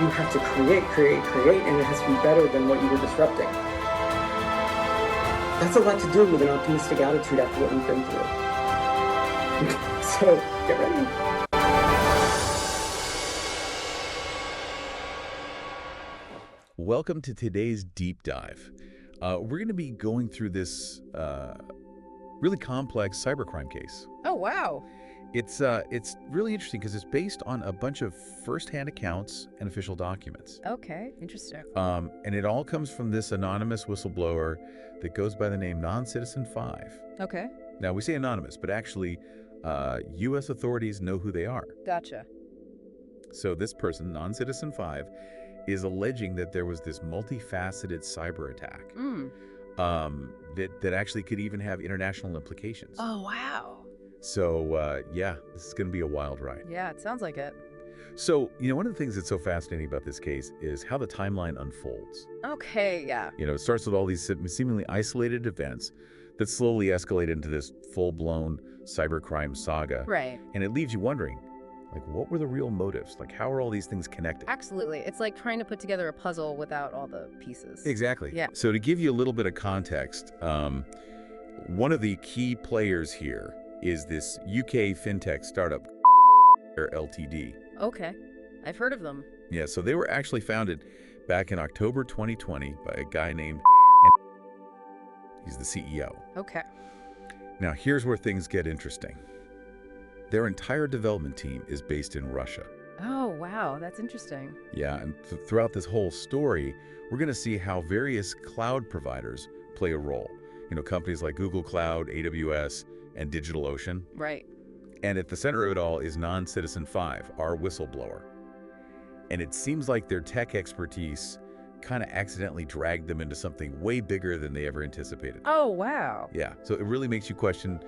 you have to create, and it has to be better than what you were disrupting. That's a lot to do with an optimistic attitude after what we've been through. So, get ready. Welcome to today's deep dive. We're going to be going through this really complex cybercrime case. Oh, wow. It's really interesting because it's based on a bunch of first-hand accounts and official documents. Okay, interesting. And it all comes from this anonymous whistleblower that goes by the name NonCitizenFive. Okay. Now, we say anonymous, but actually, U.S. authorities know who they are. Gotcha. So this person, NonCitizenFive, is alleging that there was this multifaceted cyber attack that actually could even have international implications. Oh, wow. So, yeah, this is going to be a wild ride. Yeah, it sounds like it. So, one of the things that's so fascinating about this case is how the timeline unfolds. Okay, yeah. It starts with all these seemingly isolated events that slowly escalate into this full-blown cybercrime saga. Right. And it leaves you wondering, what were the real motives? How are all these things connected? Absolutely. It's like trying to put together a puzzle without all the pieces. Exactly. Yeah. So to give you a little bit of context, one of the key players here is this UK Fintech startup, Ltd. Okay. I've heard of them. Yeah, so they were actually founded back in October 2020 by a guy named he's the CEO. Okay. Now, here's where things get interesting. Their entire development team is based in Russia. Oh, wow. That's interesting. Yeah, and throughout this whole story, we're going to see how various cloud providers play a role. Companies like Google Cloud, AWS, and DigitalOcean. Right. And at the center of it all is NonCitizenFive, our whistleblower. And it seems like their tech expertise kind of accidentally dragged them into something way bigger than they ever anticipated. Oh, wow. Yeah, so it really makes you question,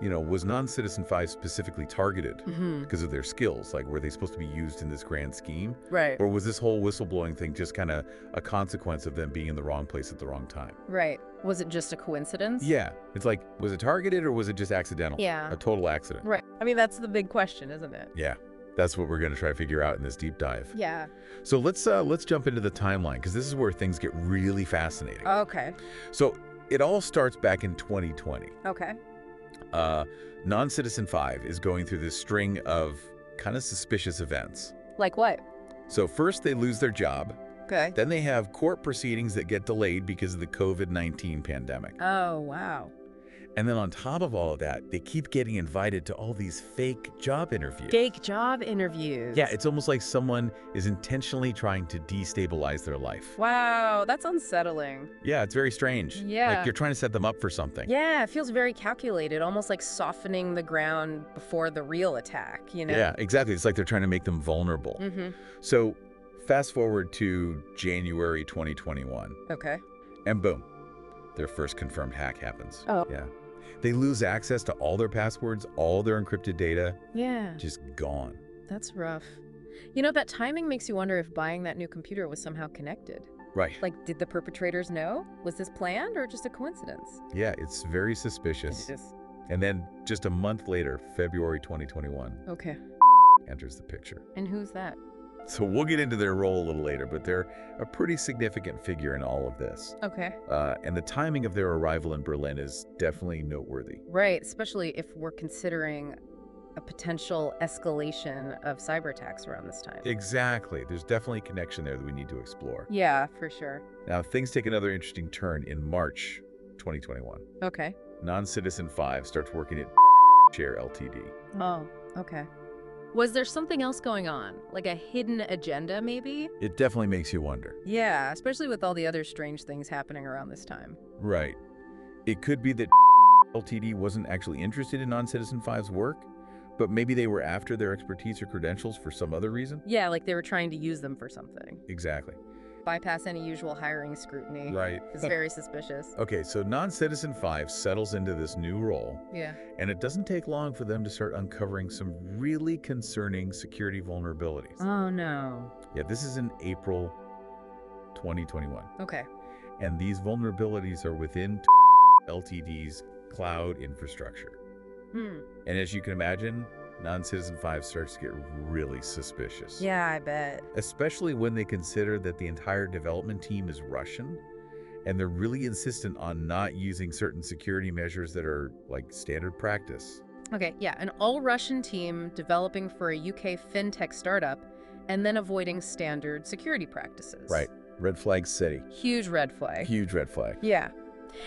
was NonCitizenFive specifically targeted because of their skills? Were they supposed to be used in this grand scheme? Right. Or was this whole whistleblowing thing just kind of a consequence of them being in the wrong place at the wrong time? Right. Was it just a coincidence? Yeah. It's was it targeted or was it just accidental? Yeah. A total accident. Right. I mean, that's the big question, isn't it? Yeah. That's what we're going to try to figure out in this deep dive. Yeah. So let's jump into the timeline because this is where things get really fascinating. Okay. So it all starts back in 2020. Okay. NonCitizenFive is going through this string of kind of suspicious events. Like what? So first they lose their job. Okay. Then they have court proceedings that get delayed because of the COVID-19 pandemic. Oh, wow. And then on top of all of that, they keep getting invited to all these fake job interviews. Fake job interviews. Yeah, it's almost like someone is intentionally trying to destabilize their life. Wow, that's unsettling. Yeah, it's very strange. Yeah. You're trying to set them up for something. Yeah, it feels very calculated, almost like softening the ground before the real attack, Yeah, exactly. It's like they're trying to make them vulnerable. So fast forward to January 2021. Okay. And boom, their first confirmed hack happens. Oh. Yeah. They lose access to all their passwords, all their encrypted data. Yeah. Just gone. That's rough. That timing makes you wonder if buying that new computer was somehow connected. Right. Did the perpetrators know? Was this planned or just a coincidence? Yeah, it's very suspicious. It is. And then just a month later, February 2021, Okay. enters the picture. And who's that? So we'll get into their role a little later, but they're a pretty significant figure in all of this. Okay. And the timing of their arrival in Berlin is definitely noteworthy. Right, especially if we're considering a potential escalation of cyber attacks around this time. Exactly. There's definitely a connection there that we need to explore. Yeah, for sure. Now, things take another interesting turn in March 2021. Okay. NonCitizenFive starts working at Share Ltd. Oh, okay. Was there something else going on? Like a hidden agenda, maybe? It definitely makes you wonder. Yeah, especially with all the other strange things happening around this time. Right. It could be that Ltd wasn't actually interested in NonCitizenFive's work, but maybe they were after their expertise or credentials for some other reason? Yeah, like they were trying to use them for something. Exactly. Bypass any usual hiring scrutiny. Right. It's very suspicious. Okay, so NonCitizenFive settles into this new role, Yeah. and it doesn't take long for them to start uncovering some really concerning security vulnerabilities. Oh, no. Yeah, this is in April 2021. Okay. And these vulnerabilities are within Ltd's cloud infrastructure. And as you can imagine, NonCitizenFive starts to get really suspicious. Yeah, I bet. Especially when they consider that the entire development team is Russian, and they're really insistent on not using certain security measures that are like standard practice. Okay, yeah, an all-Russian team developing for a UK fintech startup and then avoiding standard security practices. Right. Red flag city. Huge red flag. Huge red flag. Yeah.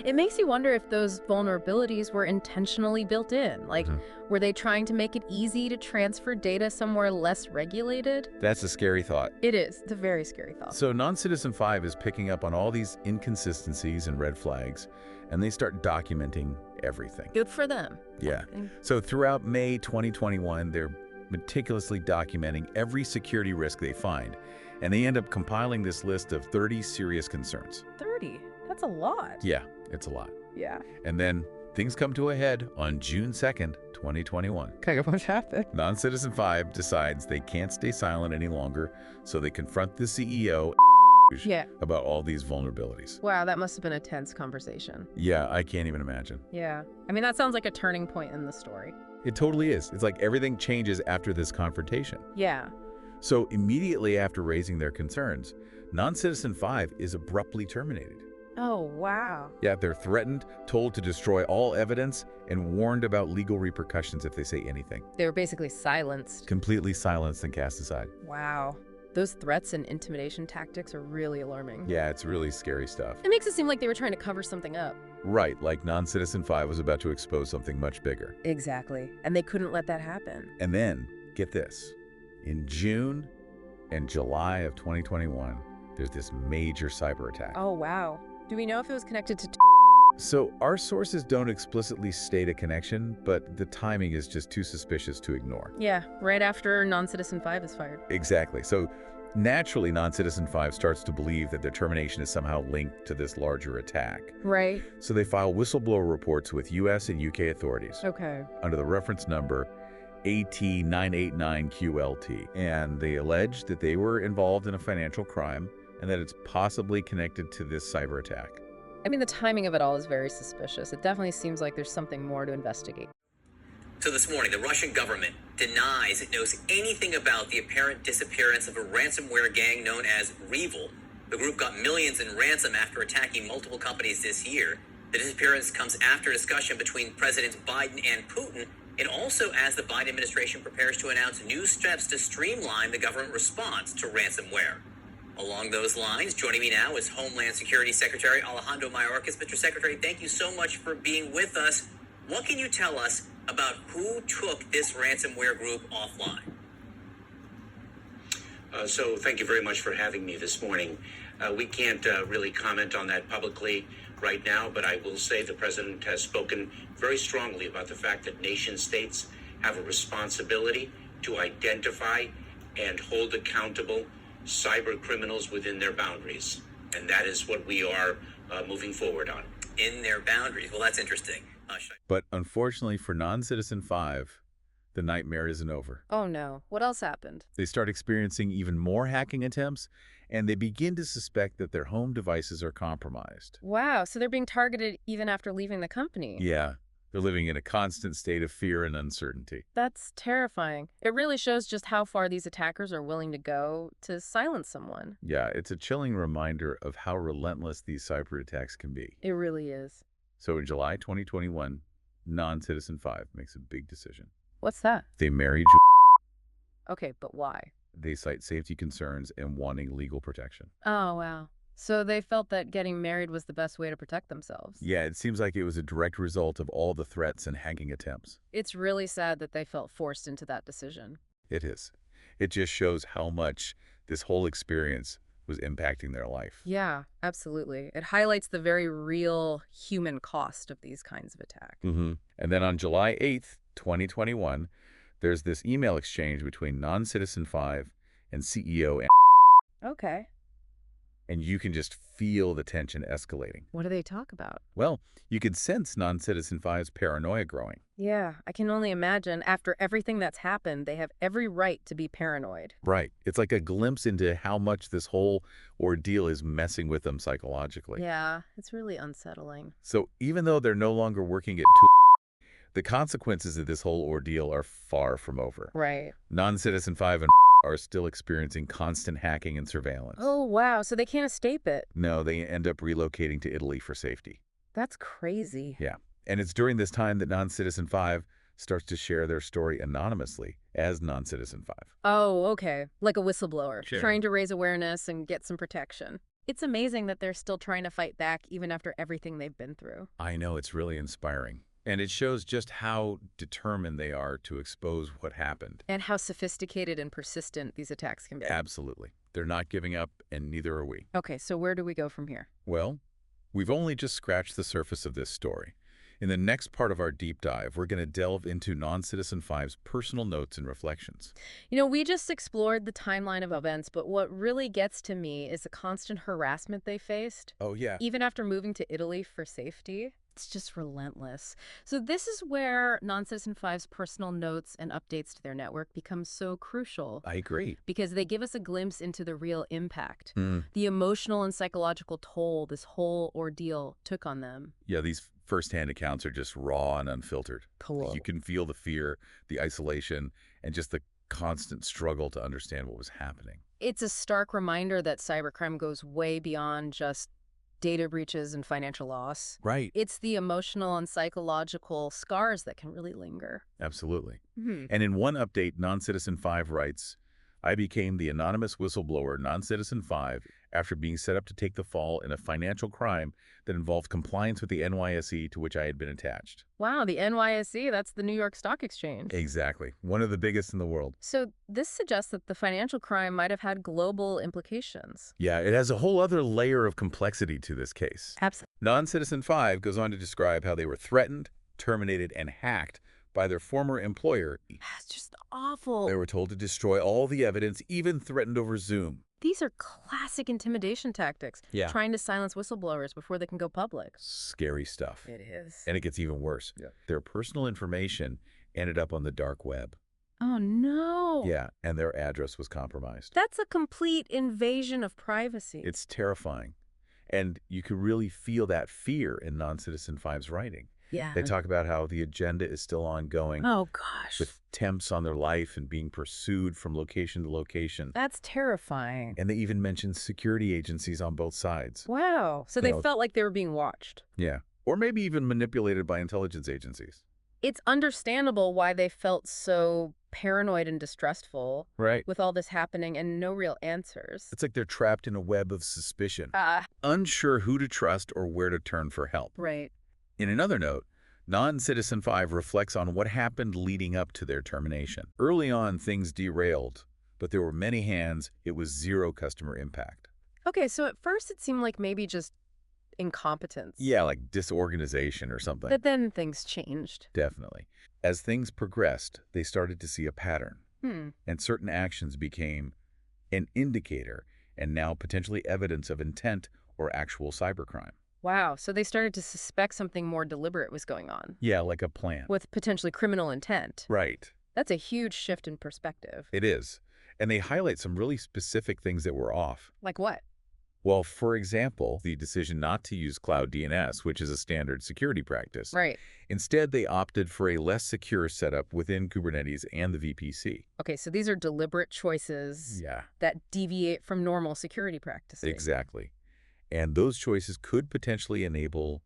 It makes you wonder if those vulnerabilities were intentionally built in. Like, were they trying to make it easy to transfer data somewhere less regulated? That's a scary thought. It is. It's a very scary thought. So NonCitizenFive is picking up on all these inconsistencies and red flags, and they start documenting everything. Good for them. Yeah. So throughout May 2021, they're meticulously documenting every security risk they find, and they end up compiling this list of 30 serious concerns. 30? That's a lot. Yeah, it's a lot. Yeah. And then things come to a head on June 2nd, 2021. Okay, what happened? NonCitizenFive decides they can't stay silent any longer, so they confront the CEO about all these vulnerabilities. Wow, that must have been a tense conversation. Yeah, I can't even imagine. Yeah. I mean, that sounds like a turning point in the story. It totally is. It's like everything changes after this confrontation. Yeah. So immediately after raising their concerns, NonCitizenFive is abruptly terminated. Oh, wow. Yeah, they're threatened, told to destroy all evidence, and warned about legal repercussions if they say anything. They were basically silenced. Completely silenced and cast aside. Wow. Those threats and intimidation tactics are really alarming. Yeah, it's really scary stuff. It makes it seem like they were trying to cover something up. Right, like NonCitizenFive was about to expose something much bigger. Exactly. And they couldn't let that happen. And then, get this, in June and July of 2021, there's this major cyber attack. Oh, wow. Do we know if it was connected to... So our sources don't explicitly state a connection, but the timing is just too suspicious to ignore. Yeah, right after NonCitizenFive is fired. Exactly. So naturally, NonCitizenFive starts to believe that their termination is somehow linked to this larger attack. Right. So they file whistleblower reports with US and UK authorities. Okay. Under the reference number AT989QLT. And they allege that they were involved in a financial crime and that it's possibly connected to this cyber attack. I mean, the timing of it all is very suspicious. It definitely seems like there's something more to investigate. So this morning, the Russian government denies it knows anything about the apparent disappearance of a ransomware gang known as REvil. The group got millions in ransom after attacking multiple companies this year. The disappearance comes after discussion between Presidents Biden and Putin, and also as the Biden administration prepares to announce new steps to streamline the government response to ransomware. Along those lines, joining me now is Homeland Security Secretary Alejandro Mayorkas. Mr. Secretary, thank you so much for being with us. What can you tell us about who took this ransomware group offline? So thank you very much for having me this morning. We can't really comment on that publicly right now, but I will say the president has spoken very strongly about the fact that nation states have a responsibility to identify and hold accountable cyber criminals within their boundaries. And that is what we are moving forward on. In their boundaries. Well, that's interesting. But unfortunately for NonCitizenFive, the nightmare isn't over. Oh no. What else happened? They start experiencing even more hacking attempts, and they begin to suspect that their home devices are compromised. Wow, so they're being targeted even after leaving the company. Yeah, they're living in a constant state of fear and uncertainty. That's terrifying. It really shows just how far these attackers are willing to go to silence someone. Yeah, it's a chilling reminder of how relentless these cyber attacks can be. It really is. So in July 2021, NonCitizenFive makes a big decision. What's that? They marry Okay, but why? They cite safety concerns and wanting legal protection. Oh, wow. So they felt that getting married was the best way to protect themselves. Yeah, it seems like it was a direct result of all the threats and hacking attempts. It's really sad that they felt forced into that decision. It is. It just shows how much this whole experience was impacting their life. Yeah, absolutely. It highlights the very real human cost of these kinds of attacks. And then on July 8th, 2021, there's this email exchange between NonCitizenFive and CEO. Okay. And you can just feel the tension escalating. What do they talk about? Well, you can sense NonCitizenFive's paranoia growing. Yeah, I can only imagine after everything that's happened, they have every right to be paranoid. Right. It's like a glimpse into how much this whole ordeal is messing with them psychologically. Yeah, it's really unsettling. So even though they're no longer working at the consequences of this whole ordeal are far from over. Right. NonCitizenFive and are still experiencing constant hacking and surveillance. Oh, wow. So they can't escape it. No, they end up relocating to Italy for safety. That's crazy. Yeah. And it's during this time that NonCitizenFive starts to share their story anonymously as NonCitizenFive. Oh, okay. Like a whistleblower, Sure. trying to raise awareness and get some protection. It's amazing that they're still trying to fight back even after everything they've been through. I know, it's really inspiring. And it shows just how determined they are to expose what happened. And how sophisticated and persistent these attacks can be. Absolutely. They're not giving up, and neither are we. Okay, so where do we go from here? Well, we've only just scratched the surface of this story. In the next part of our deep dive, we're going to delve into NonCitizenFive's personal notes and reflections. You know, we just explored the timeline of events, but what really gets to me is the constant harassment they faced. Oh, yeah. Even after moving to Italy for safety. It's just relentless. So this is where NonCitizenFive's personal notes and updates to their network become so crucial. I agree. Because they give us a glimpse into the real impact, Mm. the emotional and psychological toll this whole ordeal took on them. Yeah, these firsthand accounts are just raw and unfiltered. Cool. You can feel the fear, the isolation, and just the constant struggle to understand what was happening. It's a stark reminder that cybercrime goes way beyond just data breaches and financial loss. Right. It's the emotional and psychological scars that can really linger. Absolutely. Hmm. And in one update, NonCitizenFive writes, I became the anonymous whistleblower NonCitizenFive after being set up to take the fall in a financial crime that involved compliance with the NYSE to which I had been attached. Wow, the NYSE, that's the New York Stock Exchange. Exactly. One of the biggest in the world. So this suggests that the financial crime might have had global implications. Yeah, it has a whole other layer of complexity to this case. Absolutely. NonCitizenFive goes on to describe how they were threatened, terminated, and hacked by their former employer. That's just awful. They were told to destroy all the evidence, even threatened over Zoom. These are classic intimidation tactics. Yeah. Trying to silence whistleblowers before they can go public. Scary stuff. It is. And it gets even worse. Yeah. Their personal information ended up on the dark web. Oh, no. Yeah, and their address was compromised. That's a complete invasion of privacy. It's terrifying. And you can really feel that fear in NonCitizenFive's writing. Yeah. They talk about how the agenda is still ongoing, Oh, gosh. with temps on their life and being pursued from location to location. That's terrifying. And they even mention security agencies on both sides. Wow. So You they know- felt like they were being watched. Yeah. Or maybe even manipulated by intelligence agencies. It's understandable why they felt so paranoid and distrustful Right. with all this happening and no real answers. It's like they're trapped in a web of suspicion, unsure who to trust or where to turn for help. Right. In another note, NonCitizenFive reflects on what happened leading up to their termination. Early on, things derailed, but there were many hands. It was zero customer impact. Okay, so at first it seemed like maybe just incompetence. Yeah, like disorganization or something. But then things changed. Definitely. As things progressed, they started to see a pattern, Hmm. and certain actions became an indicator and now potentially evidence of intent or actual cybercrime. Wow. So they started to suspect something more deliberate was going on Yeah, like a plan. with potentially criminal intent. Right. That's a huge shift in perspective. It is. And they highlight some really specific things that were off. Like what? Well, for example, the decision not to use cloud DNS, which is a standard security practice. Right. Instead, they opted for a less secure setup within Kubernetes and the VPC. Okay, so these are deliberate choices Yeah, that deviate from normal security practices. exactly. And those choices could potentially enable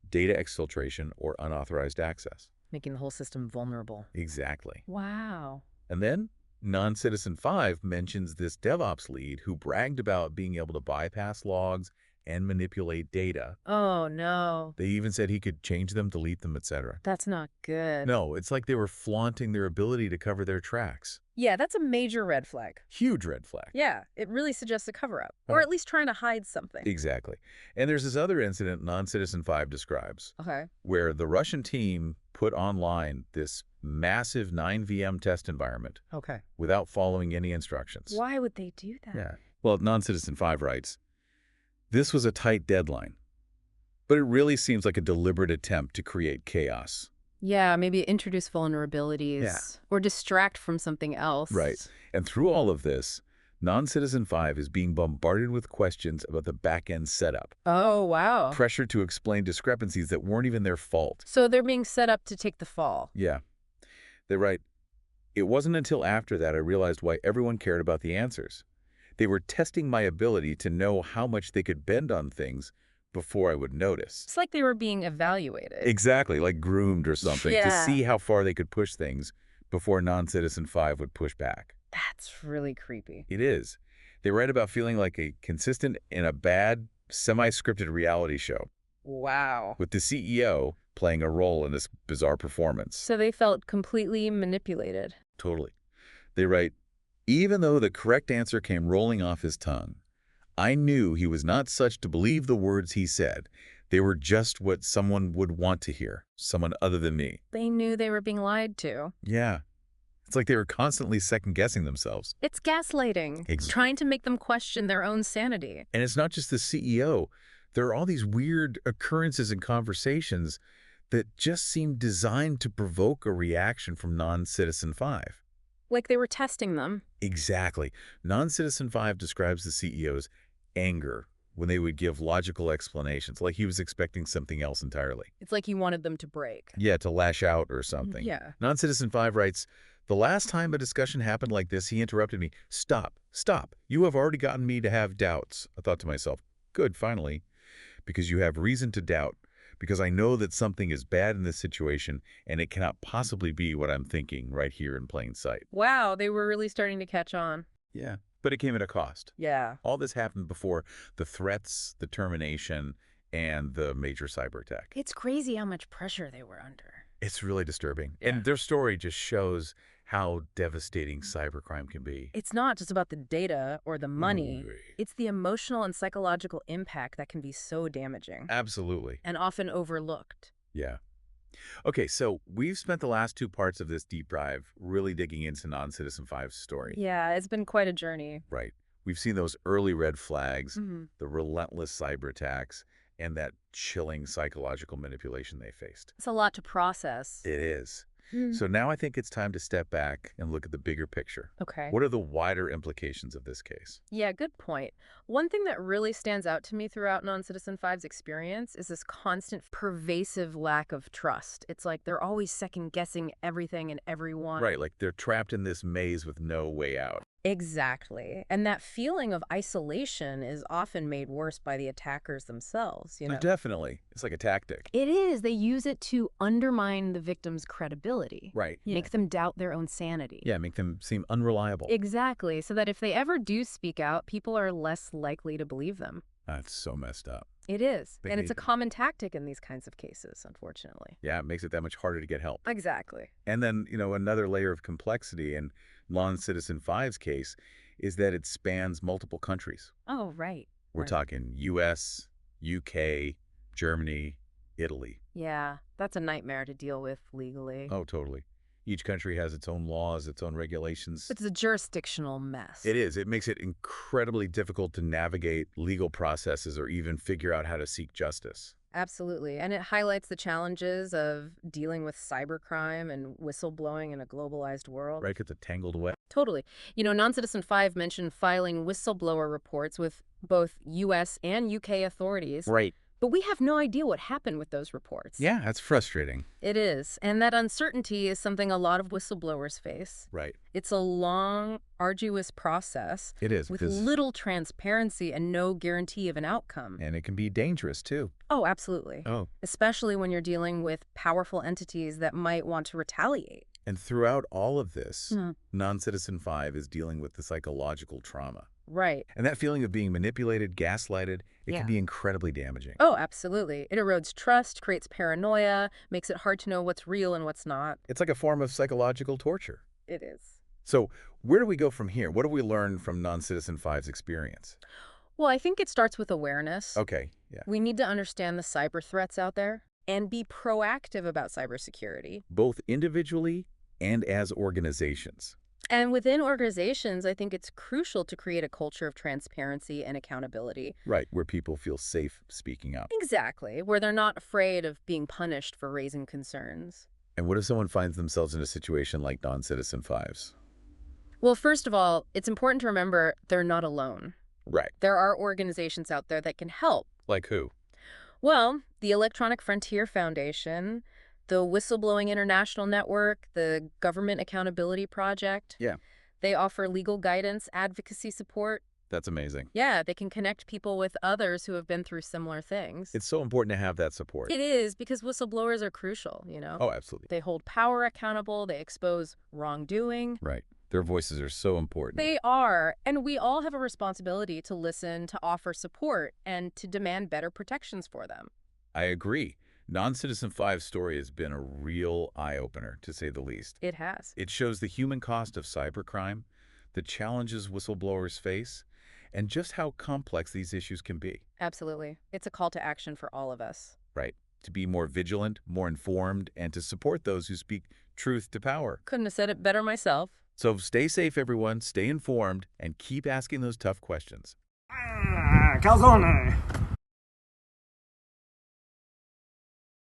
data exfiltration or unauthorized access. Making the whole system vulnerable. Exactly. Wow. And then NonCitizenFive mentions this DevOps lead who bragged about being able to bypass logs and manipulate data. Oh, no. They even said he could change them, delete them, etc. That's not good. No, it's like they were flaunting their ability to cover their tracks. Yeah, that's a major red flag. Huge red flag. Yeah, it really suggests a cover-up. Or at least trying to hide something. Exactly. And there's this other incident NonCitizenFive describes Okay. where the Russian team put online this massive 9 VM test environment Okay. without following any instructions. Why would they do that? Yeah. Well, NonCitizenFive writes, this was a tight deadline, but it really seems like a deliberate attempt to create chaos. Yeah, maybe introduce vulnerabilities. Yeah. Or distract from something else. Right. And through all of this, NonCitizenFive is being bombarded with questions about the back-end setup, Oh, wow. pressure to explain discrepancies that weren't even their fault. So they're being set up to take the fall. Yeah. They write, "It wasn't until after that I realized why everyone cared about the answers. They were testing my ability to know how much they could bend on things before I would notice." It's like they were being evaluated. Exactly, like groomed or something, to Yeah. see how far they could push things before NonCitizenFive would push back. That's really creepy. It is. They write about feeling like a consistent in a bad, semi-scripted reality show, Wow. with the CEO playing a role in this bizarre performance. So they felt completely manipulated. Totally. They write, "Even though the correct answer came rolling off his tongue, I knew he was not such to believe the words he said. They were just what someone would want to hear, someone other than me." They knew they were being lied to. Yeah. It's like they were constantly second-guessing themselves. It's gaslighting. It's trying to make them question their own sanity. And it's not just the CEO. There are all these weird occurrences and conversations that just seem designed to provoke a reaction from NonCitizenFive. Like they were testing them. Exactly. NonCitizenFive describes the CEO's anger when they would give logical explanations, like he was expecting something else entirely. It's like he wanted them to break. Yeah, to lash out or something. Yeah. NonCitizenFive writes, "The last time a discussion happened like this, he interrupted me. Stop, stop. You have already gotten me to have doubts." I thought to myself, good, finally, because you have reason to doubt, because I know that something is bad in this situation and it cannot possibly be what I'm thinking right here in plain sight. Wow, they were really starting to catch on. Yeah, but it came at a cost. Yeah. All this happened before the threats, the termination, and the major cyber attack. It's crazy how much pressure they were under. It's really disturbing. Yeah. And their story just shows how devastating cybercrime can be. It's not just about the data or the money. It's the emotional and psychological impact that can be so damaging Absolutely. and often overlooked. Yeah. Okay, so we've spent the last two parts of this deep dive really digging into NonCitizenFive's story. Yeah, it's been quite a journey. Right. We've seen those early red flags, Mm-hmm. the relentless cyber attacks, and that chilling psychological manipulation they faced. It's a lot to process. It is. Mm. So now I think it's time to step back and look at the bigger picture. Okay. What are the wider implications of this case? Yeah, good point. One thing that really stands out to me throughout NonCitizenFive's experience is this constant, pervasive lack of trust. It's like they're always second-guessing everything and everyone. Right, like they're trapped in this maze with no way out. Exactly. And that feeling of isolation is often made worse by the attackers themselves, you know? Definitely. It's like a tactic. It is. They use it to undermine the victim's credibility. Right. Make them doubt their own sanity. Yeah, make them seem unreliable. Exactly. So that if they ever do speak out, people are less likely to believe them. That's so messed up. It is. They And it's a hate it. common tactic in these kinds of cases, unfortunately. Yeah, it makes it that much harder to get help. Exactly. And then, another layer of complexity in NonCitizenFive's case is that it spans multiple countries. Oh, right. We're Right. talking US, UK, Germany, Italy. Yeah, that's a nightmare to deal with legally. Oh, totally. Each country has its own laws, its own regulations. It's a jurisdictional mess. It is. It makes it incredibly difficult to navigate legal processes or even figure out how to seek justice. Absolutely. And it highlights the challenges of dealing with cybercrime and whistleblowing in a globalized world. Right? It's a tangled web. Totally. NonCitizenFive mentioned filing whistleblower reports with both U.S. and U.K. authorities. Right. But we have no idea what happened with those reports. Yeah, that's frustrating. It is. And that uncertainty is something a lot of whistleblowers face. Right. It's a long, arduous process It is. with because- little transparency and no guarantee of an outcome. And it can be dangerous, too. Oh, absolutely. Oh. Especially when you're dealing with powerful entities that might want to retaliate. And throughout all of this, Mhm. NonCitizenFive is dealing with the psychological trauma. Right. And that feeling of being manipulated, gaslighted, it Yeah. can be incredibly damaging. Oh, absolutely. It erodes trust, creates paranoia, makes it hard to know what's real and what's not. It's like a form of psychological torture. It is. So where do we go from here? What do we learn from NonCitizenFive's experience? Well, I think it starts with awareness. Okay, yeah. We need to understand the cyber threats out there and be proactive about cybersecurity. Both individually and as organizations. And within organizations, I think it's crucial to create a culture of transparency and accountability. Right, where people feel safe speaking up. Exactly, where they're not afraid of being punished for raising concerns. And what if someone finds themselves in a situation like NonCitizenFive's? Well, first of all, it's important to remember they're not alone. Right. There are organizations out there that can help. Like who? Well, the Electronic Frontier Foundation, the Whistleblowing International Network, the Government Accountability Project. Yeah. They offer legal guidance, advocacy support. That's amazing. Yeah, they can connect people with others who have been through similar things. It's so important to have that support. It is, because whistleblowers are crucial, you know? Oh, absolutely. They hold power accountable, they expose wrongdoing. Right. Their voices are so important. They are, and we all have a responsibility to listen, to offer support, and to demand better protections for them. I agree. NonCitizenFive's story has been a real eye-opener, to say the least. It has. It shows the human cost of cybercrime, the challenges whistleblowers face, and just how complex these issues can be. Absolutely. It's a call to action for all of us. Right. To be more vigilant, more informed, and to support those who speak truth to power. Couldn't have said it better myself. So stay safe, everyone, stay informed, and keep asking those tough questions. Calzone.